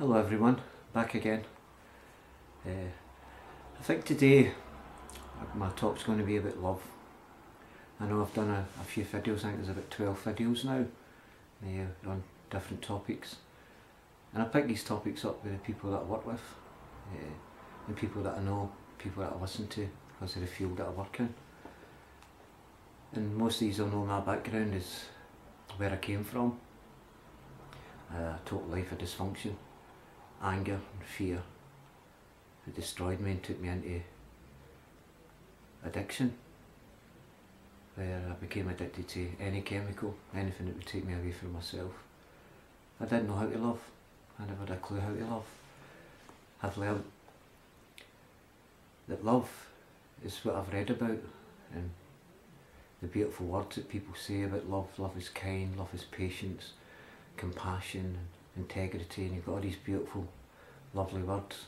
Hello everyone, back again. I think today my talk's going to be about love. I know I've done a few videos, I think there's about 12 videos now on different topics. And I pick these topics up with the people that I work with, the people that I know, people that I listen to because of the field that I work in. And most of these will know my background is where I came from. A total life of dysfunction, anger and fear. It destroyed me and took me into addiction, where I became addicted to any chemical, anything that would take me away from myself. I didn't know how to love. I never had a clue how to love. I've learned that love is what I've read about, and the beautiful words that people say about love. Love is kind, love is patience, compassion, integrity, and you've got all these beautiful, lovely words.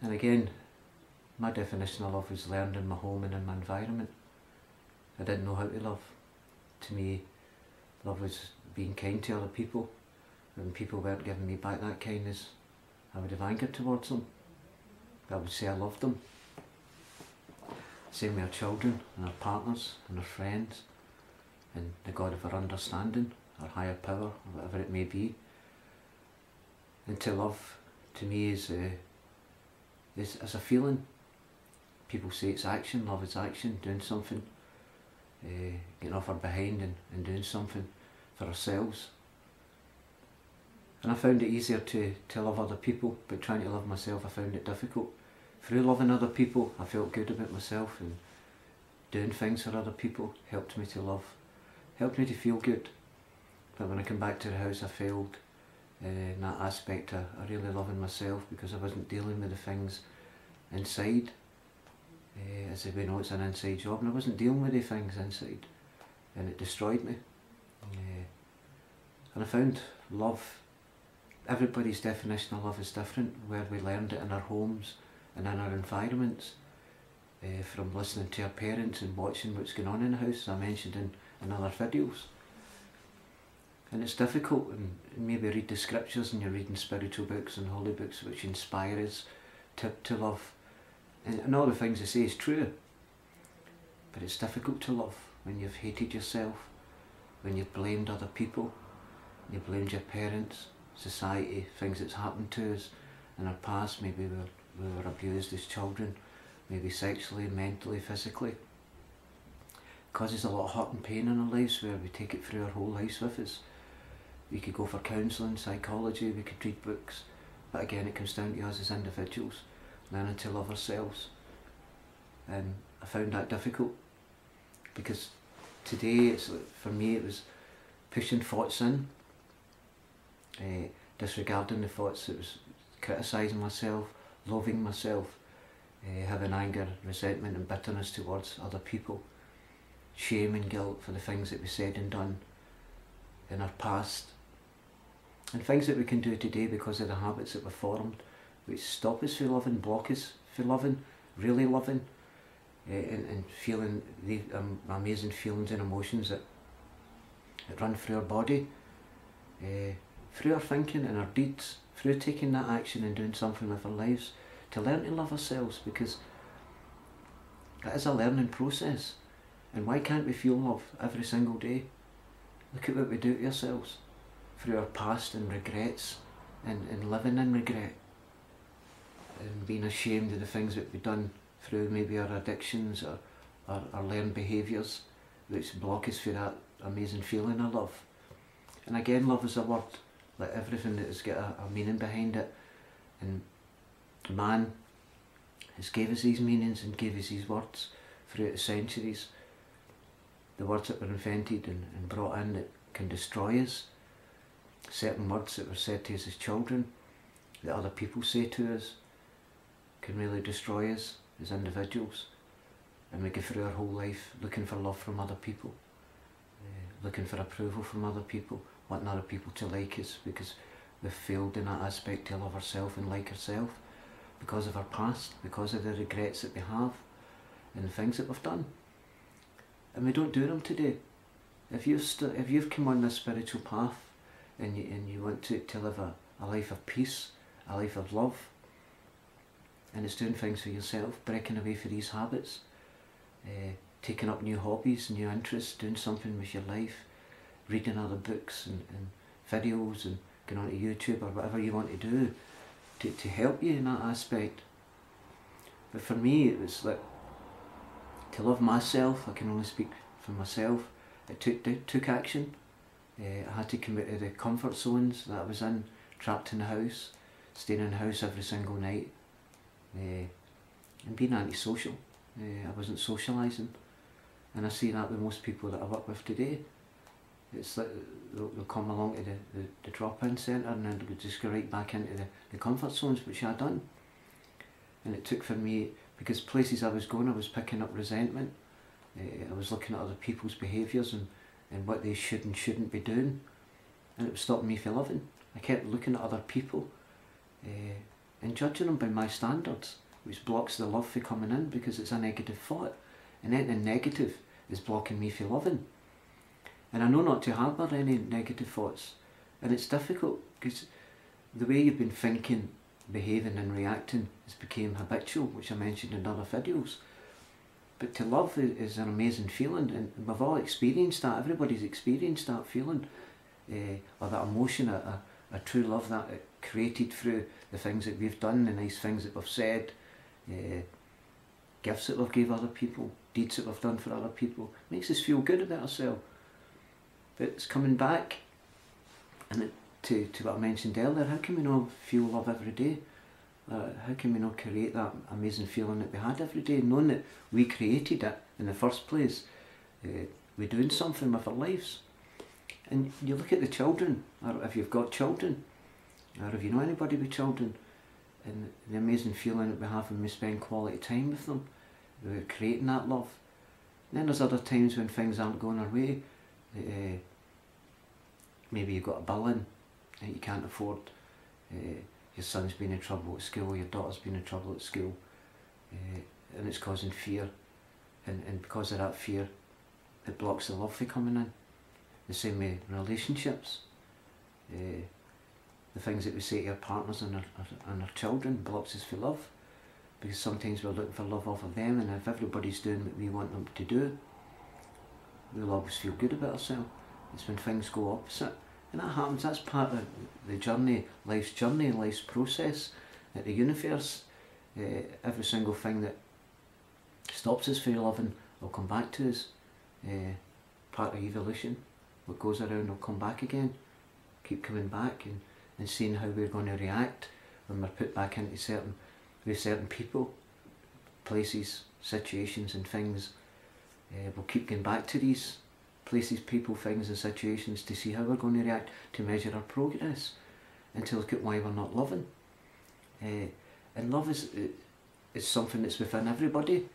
And again, my definition of love was learned in my home and in my environment. I didn't know how to love. To me, love was being kind to other people. When people weren't giving me back that kindness, I would have anger towards them. I would say I loved them. Same with our children and our partners and our friends and the God of our understanding, our higher power, whatever it may be. And to love, to me, is a feeling. People say it's action. Love is action, doing something, getting off our behind and doing something for ourselves. And I found it easier to love other people, but trying to love myself I found it difficult. Through loving other people I felt good about myself, and doing things for other people helped me to love, helped me to feel good. But when I came back to the house I failed in that aspect of really loving myself, because I wasn't dealing with the things inside. As we know, it's an inside job, and I wasn't dealing with the things inside, and it destroyed me. And I found love, everybody's definition of love is different, where we learned it in our homes and in our environments, from listening to our parents and watching what's going on in the house, as I mentioned in other videos. And it's difficult, and maybe read the scriptures and you're reading spiritual books and holy books which inspire us to love. And all the things they say is true. But it's difficult to love when you've hated yourself, when you've blamed other people, you blamed your parents, society, things that's happened to us in our past. Maybe we were abused as children, maybe sexually, mentally, physically. It causes a lot of hurt and pain in our lives, where we take it through our whole lives with us. We could go for counselling, psychology, we could read books, but again it comes down to us as individuals, learning to love ourselves. And I found that difficult, because today, for me, it was pushing thoughts in, disregarding the thoughts. It was criticising myself, loathing myself, having anger, resentment and bitterness towards other people, shame and guilt for the things that we said and done in our past, and things that we can do today because of the habits that were formed, which stop us from loving, block us from loving, really loving, and feeling the amazing feelings and emotions that run through our body, through our thinking and our deeds, through taking that action and doing something with our lives, to learn to love ourselves, because it is a learning process. And why can't we feel love every single day? Look at what we do to ourselves through our past and regrets, and living in regret, and being ashamed of the things that we've done through maybe our addictions or our learned behaviours, which block us for that amazing feeling of love. And again, love is a word, like everything that has got a meaning behind it. And man has gave us these meanings and gave us these words throughout the centuries. The words that were invented and brought in that can destroy us. Certain words that were said to us as children, that other people say to us, can really destroy us as individuals. And we go through our whole life looking for love from other people, looking for approval from other people, wanting other people to like us, because we've failed in that aspect to love ourselves and like ourselves, because of our past, because of the regrets that we have and the things that we've done. And we don't do them today. If you've come on this spiritual path and you want to live a a life of peace, a life of love. And it's doing things for yourself, breaking away from these habits, taking up new hobbies, new interests, doing something with your life, reading other books and videos and going on to YouTube or whatever you want to do to help you in that aspect. But for me, it was like, to love myself, I can only speak for myself, it took action. I had to commit to the comfort zones that I was in, trapped in the house, staying in the house every single night, and being antisocial. I wasn't socialising, and I see that with most people that I work with today. It's like they'll come along to the drop-in centre and then they'll just go right back into the comfort zones, which I done. And it took for me, because places I was going, I was picking up resentment. I was looking at other people's behaviours and what they should and shouldn't be doing, and it was stopping me from loving. I kept looking at other people and judging them by my standards, which blocks the love for coming in, because it's a negative thought, and anything negative is blocking me from loving. And I know not to harbour any negative thoughts, and it's difficult because the way you've been thinking, behaving and reacting has become habitual, which I mentioned in other videos. But to love is an amazing feeling, and we've all experienced that. Everybody's experienced that feeling, or that emotion, a true love that it created through the things that we've done, the nice things that we've said, gifts that we've gave other people, deeds that we've done for other people. It makes us feel good about ourselves. But it's coming back, and to what I mentioned earlier, how can we not feel love every day? How can we not create that amazing feeling that we had every day, knowing that we created it in the first place? We're doing something with our lives. And you look at the children, or if you've got children, or if you know anybody with children, and the amazing feeling that we have when we spend quality time with them, we're creating that love. And then there's other times when things aren't going our way. Maybe you've got a bill in that you can't afford, your son's been in trouble at school, your daughter's been in trouble at school, and it's causing fear, and because of that fear it blocks the love for coming in. The same way relationships, the things that we say to our partners and our children blocks us for love, because sometimes we're looking for love off of them, and if everybody's doing what we want them to do, we'll always feel good about ourselves. It's when things go opposite, and that happens. That's part of the journey, life's process at the universe. Every single thing that stops us from loving will come back to us. Part of evolution. What goes around will come back again. Keep coming back and seeing how we're going to react when we're put back into certain people, places, situations and things. We'll keep going back to these places, people, things and situations to see how we're going to react, to measure our progress and to look at why we're not loving. And love is something that's within everybody.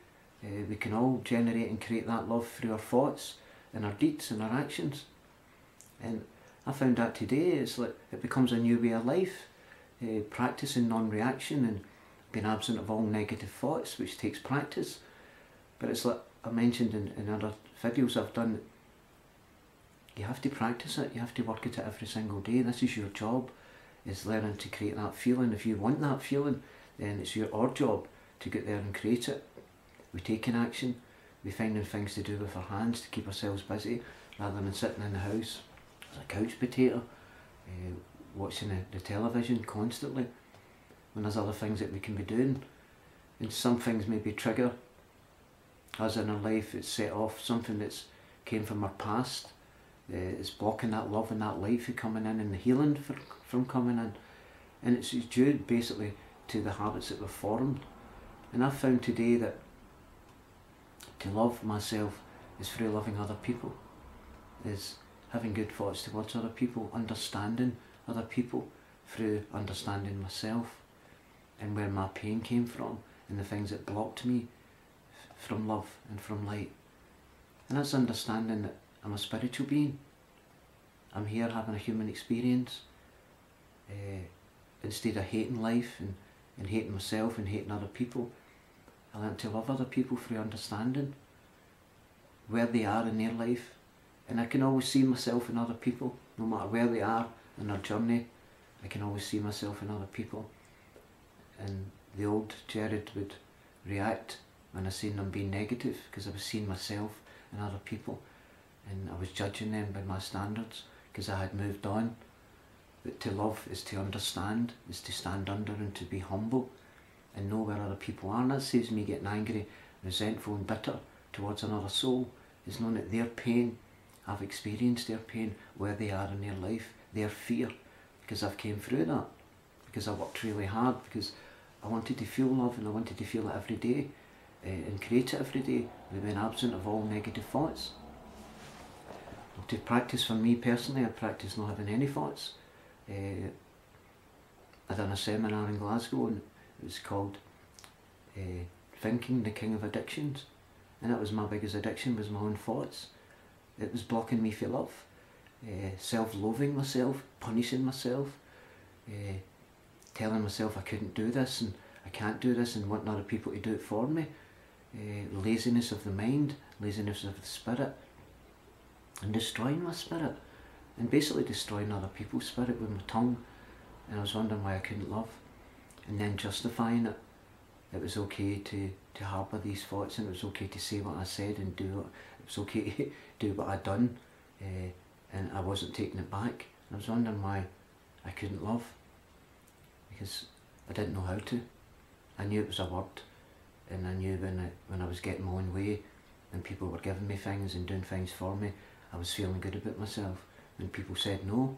We can all generate and create that love through our thoughts and our deeds and our actions. And I found that today, it's like it becomes a new way of life, practicing non-reaction and being absent of all negative thoughts, which takes practice. But it's like I mentioned in other videos I've done, you have to practice it, you have to work at it every single day. This is your job, is learning to create that feeling. If you want that feeling, then it's our job to get there and create it. We take an action, we finding things to do with our hands to keep ourselves busy, rather than sitting in the house as a couch potato, watching the television constantly, when there's other things that we can be doing. And some things maybe trigger us in our life, it's set off something that's came from our past, it's blocking that love and that life coming in and the healing from coming in. And it's due basically to the habits that we've formed. And I've found today that to love myself is through loving other people, is having good thoughts towards other people, understanding other people through understanding myself and where my pain came from and the things that blocked me from love and from light. And that's understanding that I'm a spiritual being. I'm here having a human experience. Instead of hating life and hating myself and hating other people, I learned to love other people through understanding where they are in their life. And I can always see myself in other people, no matter where they are in their journey, I can always see myself in other people, and the old Jared would react when I seen them being negative, because I was seeing myself in other people and I was judging them by my standards because I had moved on. But to love is to understand, is to stand under and to be humble and know where other people are. And that saves me getting angry, resentful and bitter towards another soul. It's knowing that their pain, I've experienced their pain, where they are in their life, their fear, because I've came through that, because I worked really hard, because I wanted to feel love and I wanted to feel it every day and create it every day, with being absent of all negative thoughts. To practice for me personally, I practice not having any thoughts. I done a seminar in Glasgow and it was called Thinking, the King of Addictions, and that was my biggest addiction, was my own thoughts. It was blocking me for love, self-loathing myself, punishing myself, telling myself I couldn't do this and I can't do this and wanting other people to do it for me, laziness of the mind, laziness of the spirit, and destroying my spirit, and basically destroying other people's spirit with my tongue. And I was wondering why I couldn't love, and then justifying it. It was okay to harbour these thoughts, and it was okay to say what I said and do it. It was okay to do what I'd done, and I wasn't taking it back. And I was wondering why I couldn't love, because I didn't know how to. I knew it was a word, and I knew when I was getting my own way and people were giving me things and doing things for me, I was feeling good about myself. When people said no,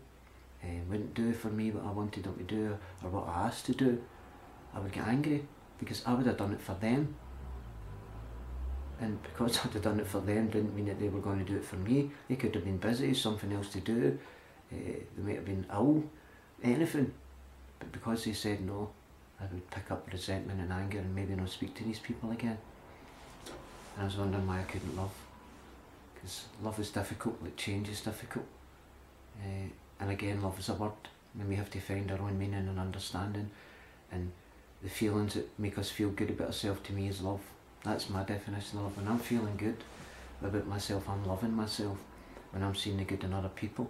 wouldn't do for me what I wanted them to do or what I asked to do, I would get angry, because I would have done it for them. And because I'd have done it for them didn't mean that they were going to do it for me. They could have been busy, something else to do, they might have been ill, anything. But because they said no, I would pick up resentment and anger and maybe not speak to these people again. And I was wondering why I couldn't love. Because love is difficult, like change is difficult. And again, love is a word, and we have to find our own meaning and understanding. And the feelings that make us feel good about ourselves, to me, is love. That's my definition of love. When I'm feeling good about myself, I'm loving myself. When I'm seeing the good in other people,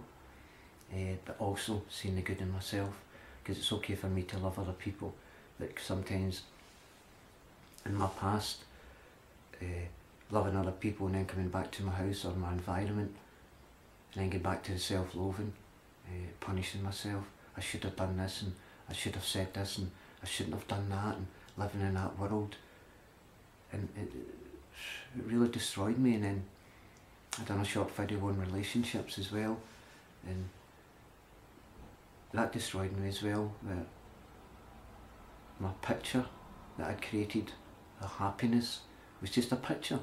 but also seeing the good in myself. Because it's okay for me to love other people, but sometimes in my past, loving other people and then coming back to my house or my environment, and then get back to the self-loathing, punishing myself. I should have done this, and I should have said this, and I shouldn't have done that, and living in that world. And it really destroyed me. And then I done a short video on relationships as well, and that destroyed me as well. Where my picture that I'd created of happiness was just a picture.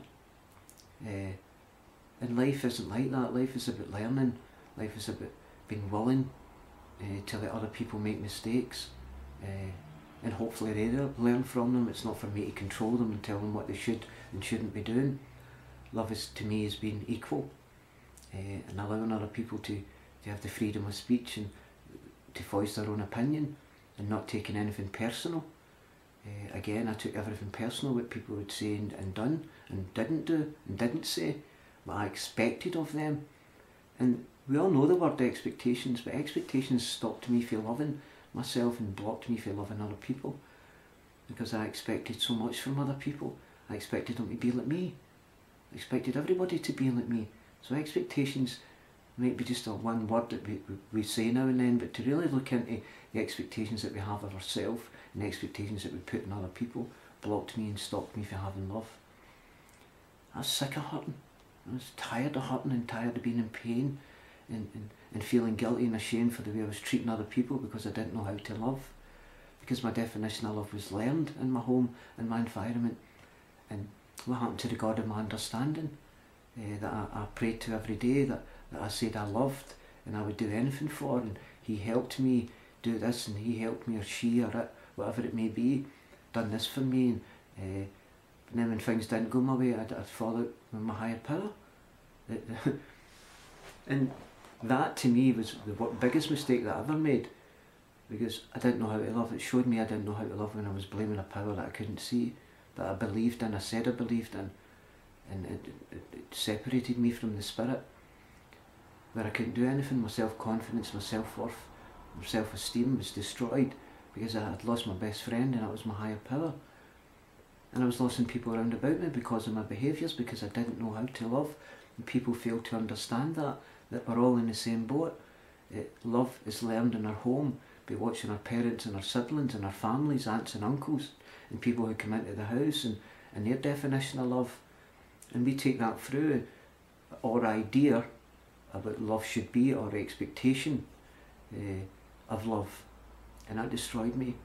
And life isn't like that. Life is about learning. Life is about being willing to let other people make mistakes, and hopefully they learn from them. It's not for me to control them and tell them what they should and shouldn't be doing. Love is, to me, is being equal, and allowing other people to have the freedom of speech and to voice their own opinion, and not taking anything personal. Again, I took everything personal, what people would say and done and didn't do and didn't say, what I expected of them. And we all know the word expectations, but expectations stopped me from loving myself and blocked me from loving other people, because I expected so much from other people. I expected them to be like me. I expected everybody to be like me. So expectations might be just a one word that we say now and then, but to really look into the expectations that we have of ourselves and the expectations that we put in other people blocked me and stopped me from having love. I was sick of hurting. I was tired of hurting and tired of being in pain and feeling guilty and ashamed for the way I was treating other people, because I didn't know how to love. Because my definition of love was learned in my home and my environment. And what happened to the God of my understanding that I prayed to every day, that I said I loved and I would do anything for, and he helped me do this, and he helped me, or she, or it, whatever it may be, done this for me, and then when things didn't go my way, I'd fall out with my higher power. And that, to me, was the biggest mistake that I ever made, because I didn't know how to love. It showed me I didn't know how to love when I was blaming a power that I couldn't see, that I believed in, I said I believed in, and it separated me from the spirit, where I couldn't do anything. My self-confidence, my self-worth self-esteem was destroyed because I had lost my best friend, and that was my higher power. And I was losing people around about me because of my behaviours, because I didn't know how to love. And people failed to understand that we're all in the same boat. Love is learned in our home by watching our parents and our siblings and our families, aunts and uncles, and people who come into the house, and their definition of love. And we take that through our idea of what love should be, or expectation of love. And that destroyed me.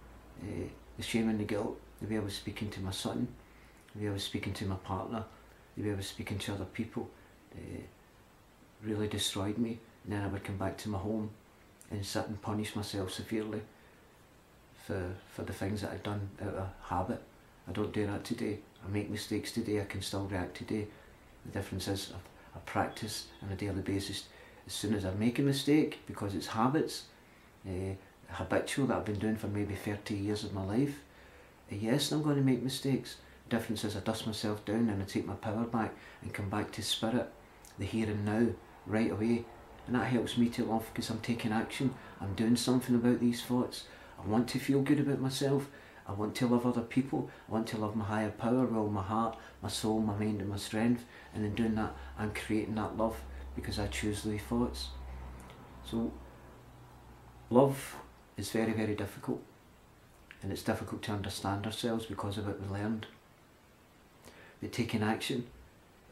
The shame and the guilt, the way I was speaking to my son, the way I was speaking to my partner, the way I was speaking to other people, really destroyed me. And then I would come back to my home and sit and punish myself severely for the things that I'd done out of habit. I don't do that today. I make mistakes today, I can still react today. The difference is I practice on a daily basis. As soon as I make a mistake, because it's habits, habitual, that I've been doing for maybe 30 years of my life, yes, I'm going to make mistakes. The difference is I dust myself down and I take my power back and come back to spirit, the here and now, right away. And that helps me to love, because I'm taking action. I'm doing something about these thoughts. I want to feel good about myself. I want to love other people. I want to love my higher power with all my heart, my soul, my mind and my strength. And in doing that, I'm creating that love because I choose these thoughts. So love is very, very difficult. And it's difficult to understand ourselves because of what we learned. But taking action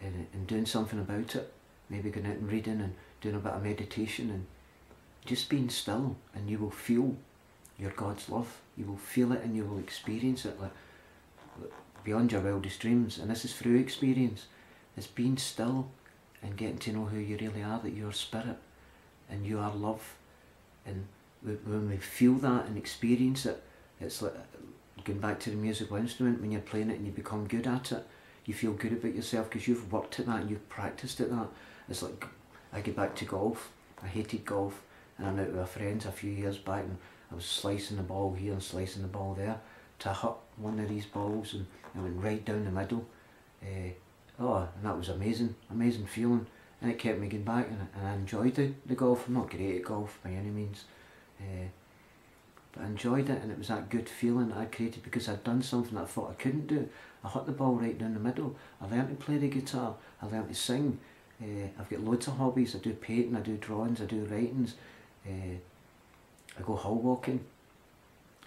and doing something about it, maybe going out and reading and doing a bit of meditation and just being still, and you will feel your God's love. You will feel it and you will experience it like beyond your wildest dreams. And this is through experience. It's being still and getting to know who you really are, that you're spirit and you are love. And when we feel that and experience it, it's like going back to the musical instrument. When you're playing it and you become good at it, you feel good about yourself because you've worked at that and you've practiced at that. It's like, I get back to golf. I hated golf, and I'm out with my friends a few years back, and I was slicing the ball here and slicing the ball there to hit one of these balls, and I went right down the middle. And that was amazing feeling, and it kept me going back, and I enjoyed the golf. I'm not great at golf by any means, but I enjoyed it, and it was that good feeling that I created because I'd done something that I thought I couldn't do. I hit the ball right down the middle. I learned to play the guitar, I learned to sing. I've got loads of hobbies. I do painting, I do drawings, I do writings, I go hill walking,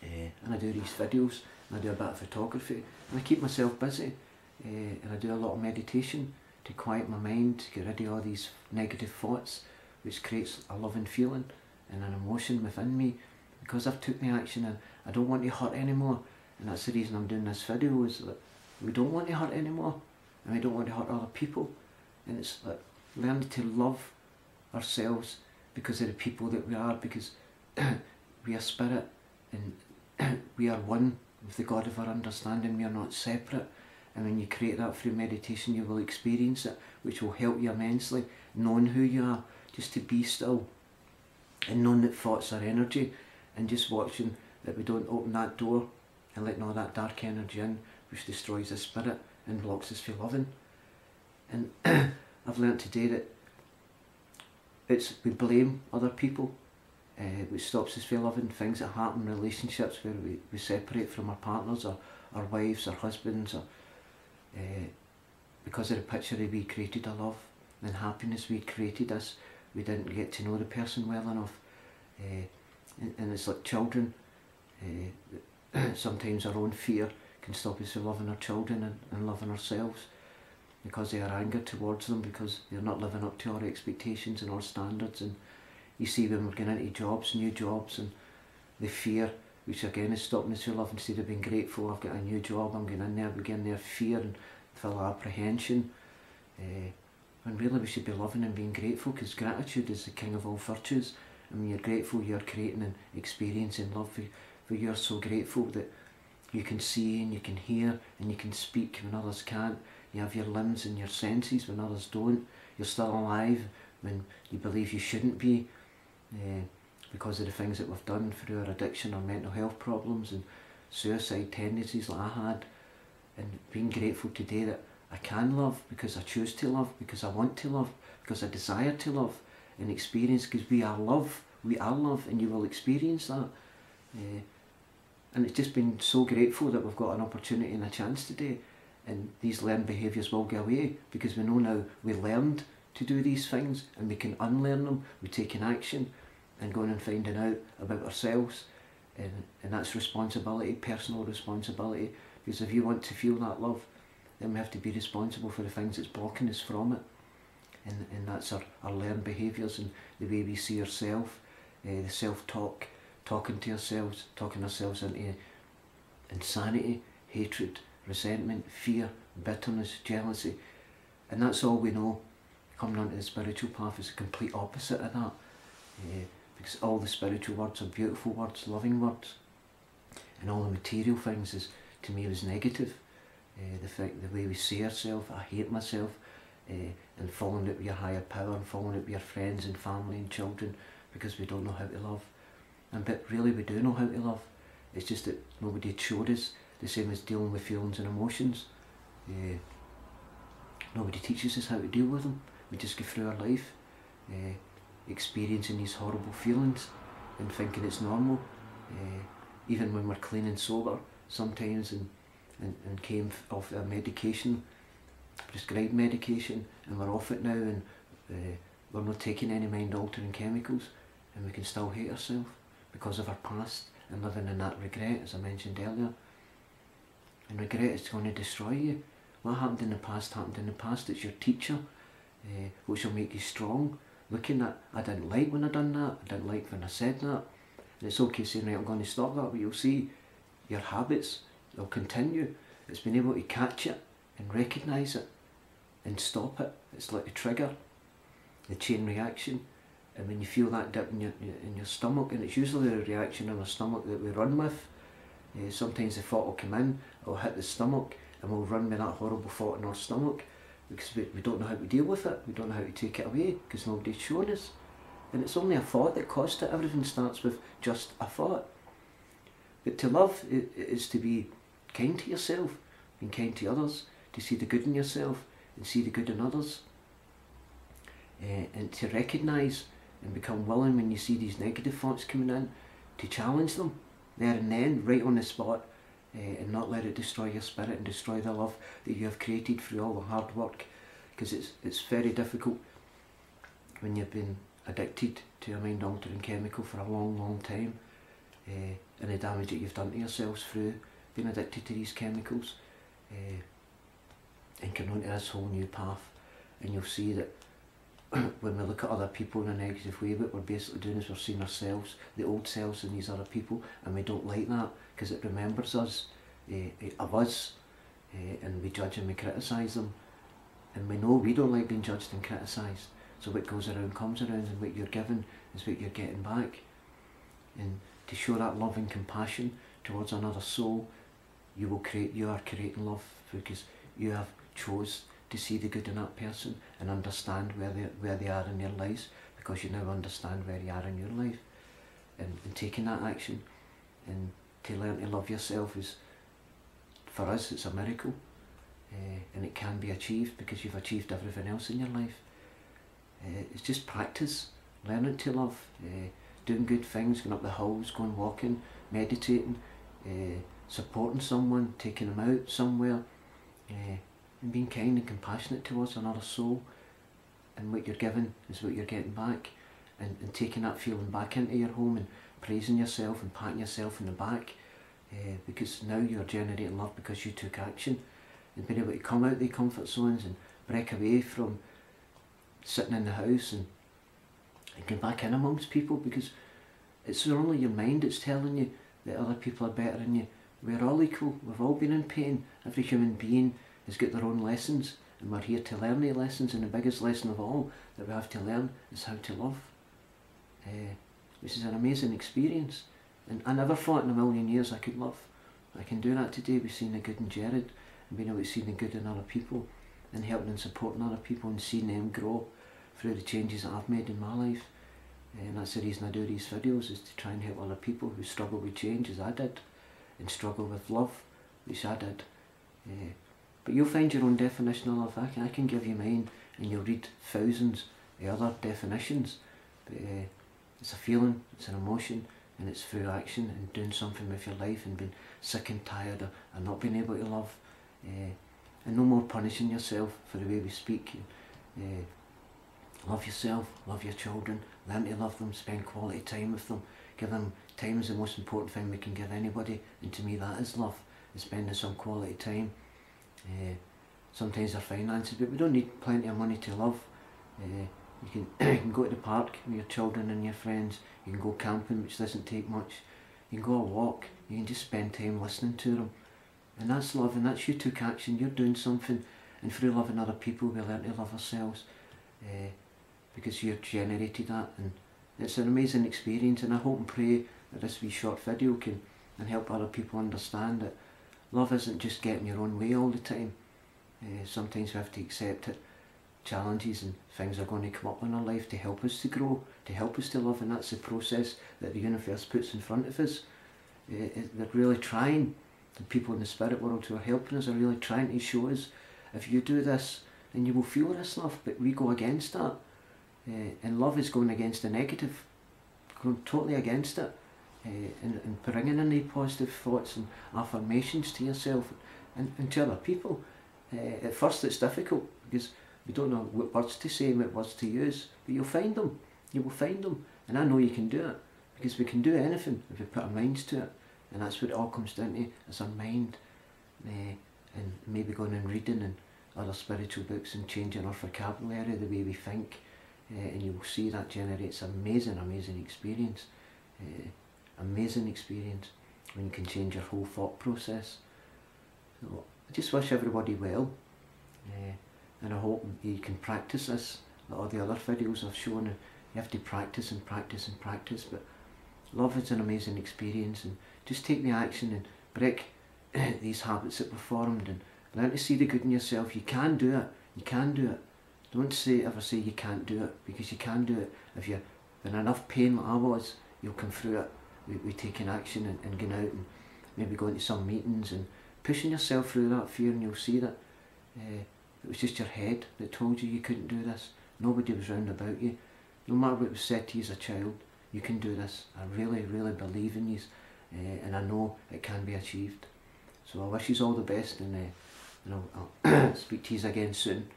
and I do these videos, and I do a bit of photography, and I keep myself busy, and I do a lot of meditation to quiet my mind, to get rid of all these negative thoughts, which creates a loving feeling and an emotion within me, because I've took the action and I don't want to hurt anymore. And that's the reason I'm doing this video, is that we don't want to hurt anymore, and we don't want to hurt other people. And it's like learning to love ourselves because of the people that we are, because we are spirit and we are one with the God of our understanding. We are not separate. And when you create that through meditation, you will experience it, which will help you immensely, knowing who you are, just to be still and knowing that thoughts are energy, and just watching that we don't open that door and letting all that dark energy in, which destroys the spirit and blocks us from loving. And I've learnt today that we blame other people, which stops us from loving. Things that happen in relationships where we separate from our partners or our wives or husbands, or because of the picture that we created of love and happiness we created us, we didn't get to know the person well enough. And it's like children, sometimes our own fear can stop us from loving our children and loving ourselves, because they are anger towards them, because they're not living up to our expectations and our standards. And you see when we're going into jobs, new jobs, and the fear, which again is stopping us from love. Instead of being grateful, I've got a new job, I'm going in there, begin their fear and full of apprehension. When really we should be loving and being grateful, because gratitude is the king of all virtues. And when you're grateful, you're creating and experiencing love, for you're so grateful that you can see and you can hear and you can speak when others can't. You have your limbs and your senses when others don't. You're still alive when you believe you shouldn't be, because of the things that we've done through our addiction or mental health problems and suicide tendencies like I had. And being grateful today that I can love, because I choose to love, because I want to love, because I desire to love and experience, because we are love we are love, and you will experience that. And it's just been so grateful that we've got an opportunity and a chance today, and these learned behaviours will go away, because we know now we learned to do these things, and we can unlearn them. We're taking action and going and finding out about ourselves, and that's responsibility, personal responsibility, because if you want to feel that love, then we have to be responsible for the things that's blocking us from it, and that's our learned behaviours, and the way we see ourselves, the self-talk, talking to ourselves, talking ourselves into insanity, hatred, resentment, fear, bitterness, jealousy, and that's all we know. Coming onto the spiritual path is the complete opposite of that, because all the spiritual words are beautiful words, loving words, and all the material things is, to me, was negative. The way we see ourselves, I hate myself, and falling out with your higher power, and falling out with your friends and family and children, because we don't know how to love. But really we do know how to love. It's just that nobody had showed us, the same as dealing with feelings and emotions. Nobody teaches us how to deal with them. We just go through our life experiencing these horrible feelings and thinking it's normal. Even when we're clean and sober sometimes, and came off our medication, prescribed medication, and we're off it now, and we're not taking any mind altering chemicals, and we can still hate ourselves because of our past and living in that regret, as I mentioned earlier. And regret is going to destroy you. What happened in the past happened in the past. It's your teacher, which will make you strong. Looking at, I didn't like when I done that, I didn't like when I said that, and it's okay saying, right, I'm going to stop that, but you'll see your habits, they'll continue. It's being able to catch it and recognise it and stop it. It's like a trigger, the chain reaction, and when you feel that dip in your stomach, and it's usually a reaction in our stomach that we run with. Sometimes the thought will come in, it'll hit the stomach, and we'll run with that horrible thought in our stomach, because we don't know how to deal with it, we don't know how to take it away, because nobody's shown us. And it's only a thought that caused it. Everything starts with just a thought. But to love is to be kind to yourself, being kind to others, to see the good in yourself and see the good in others, and to recognise and become willing when you see these negative thoughts coming in, to challenge them there and then, right on the spot, and not let it destroy your spirit and destroy the love that you have created through all the hard work, because it's very difficult when you've been addicted to a mind altering chemical for a long time, and the damage that you've done to yourselves through being addicted to these chemicals, and come onto this whole new path. And you'll see that when we look at other people in a negative way, what we're basically doing is we're seeing ourselves, the old selves, in these other people, and we don't like that, because it remembers us of us, and we judge and we criticise them, and we know we don't like being judged and criticised. So what goes around comes around, and what you're given is what you're getting back. And to show that love and compassion towards another soul, you are creating love, because you have chose to see the good in that person and understand where they are in their lives, because you now understand where you are in your life, and taking that action and to learn to love yourself is, for us, it's a miracle, and it can be achieved because you've achieved everything else in your life. It's just practice, learning to love, doing good things, going up the hills, going walking, meditating, supporting someone, taking them out somewhere, and being kind and compassionate towards another soul. And what you're given is what you're getting back, and taking that feeling back into your home, and praising yourself and patting yourself in the back, because now you're generating love because you took action, and being able to come out of the comfort zones and break away from sitting in the house and get back in amongst people, because it's only your mind that's telling you that other people are better than you. We're all equal, we've all been in pain. Every human being has got their own lessons, and we're here to learn the lessons, and the biggest lesson of all that we have to learn is how to love, which is an amazing experience. And I never thought in a million years I could love. I can do that today. We've seen the good in Gerry, and being able to see the good in other people, and helping and supporting other people, and seeing them grow through the changes that I've made in my life. And that's the reason I do these videos, is to try and help other people who struggle with change as I did, and struggle with love, which I did. But you'll find your own definition of love. I can give you mine, and you'll read thousands of other definitions. But It's a feeling, it's an emotion, and it's through action and doing something with your life and being sick and tired of not being able to love. And no more punishing yourself for the way we speak. Love yourself, love your children, learn to love them, spend quality time with them. Give them time is the most important thing we can give anybody, and to me that is love, is spending some quality time. Sometimes they're finances, but we don't need plenty of money to love. You can, you can go to the park with your children and your friends, you can go camping, which doesn't take much, you can go a walk, you can just spend time listening to them. And that's love, and that's you took action, you're doing something, and through loving other people we learn to love ourselves, because you've generated that, and it's an amazing experience. And I hope and pray that this wee short video can and help other people understand that love isn't just getting your own way all the time. Sometimes we have to accept it. Challenges and things are going to come up in our life to help us to grow, to help us to love, and that's the process that the universe puts in front of us. They're really trying, the people in the spirit world who are helping us are really trying to show us, if you do this, then you will feel this love, but we go against that. And love is going against the negative, going totally against it, and bringing in the positive thoughts and affirmations to yourself and to other people. At first it's difficult because we don't know what words to say and what words to use, but you'll find them, you will find them, and I know you can do it, because we can do anything if we put our minds to it, and that's what it all comes down to, is our mind, and maybe going and reading and other spiritual books and changing our vocabulary, the way we think. And you'll see that generates amazing experience, amazing experience when you can change your whole thought process. So I just wish everybody well, and I hope you can practice this, like all the other videos I've shown. You have to practice and practice and practice, but love is an amazing experience, and just take the action and break these habits that were formed and learn to see the good in yourself. You can do it, you can do it. Don't ever say you can't do it, because you can do it. If you're in enough pain like I was, you'll come through it with taking action and going out and maybe going to some meetings and pushing yourself through that fear, and you'll see that it was just your head that told you couldn't do this. Nobody was round about you. No matter what was said to you as a child, you can do this. I really believe in you, and I know it can be achieved. So I wish you all the best, and I'll speak to you again soon.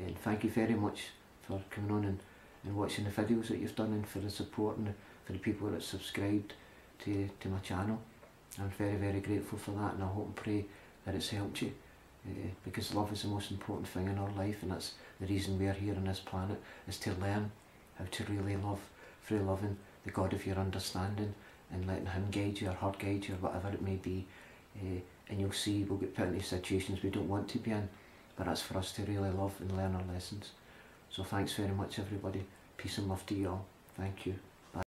And thank you very much for coming on and watching the videos that you've done, and for the support and for the people that have subscribed to my channel. I'm very grateful for that, and I hope and pray that it's helped you, because love is the most important thing in our life, and that's the reason we're here on this planet, is to learn how to really love, through loving the God of your understanding and letting Him guide you, or her guide you, or whatever it may be. And you'll see we'll get put into situations we don't want to be in, but that's for us to really love and learn our lessons. So thanks very much everybody. Peace and love to you all. Thank you.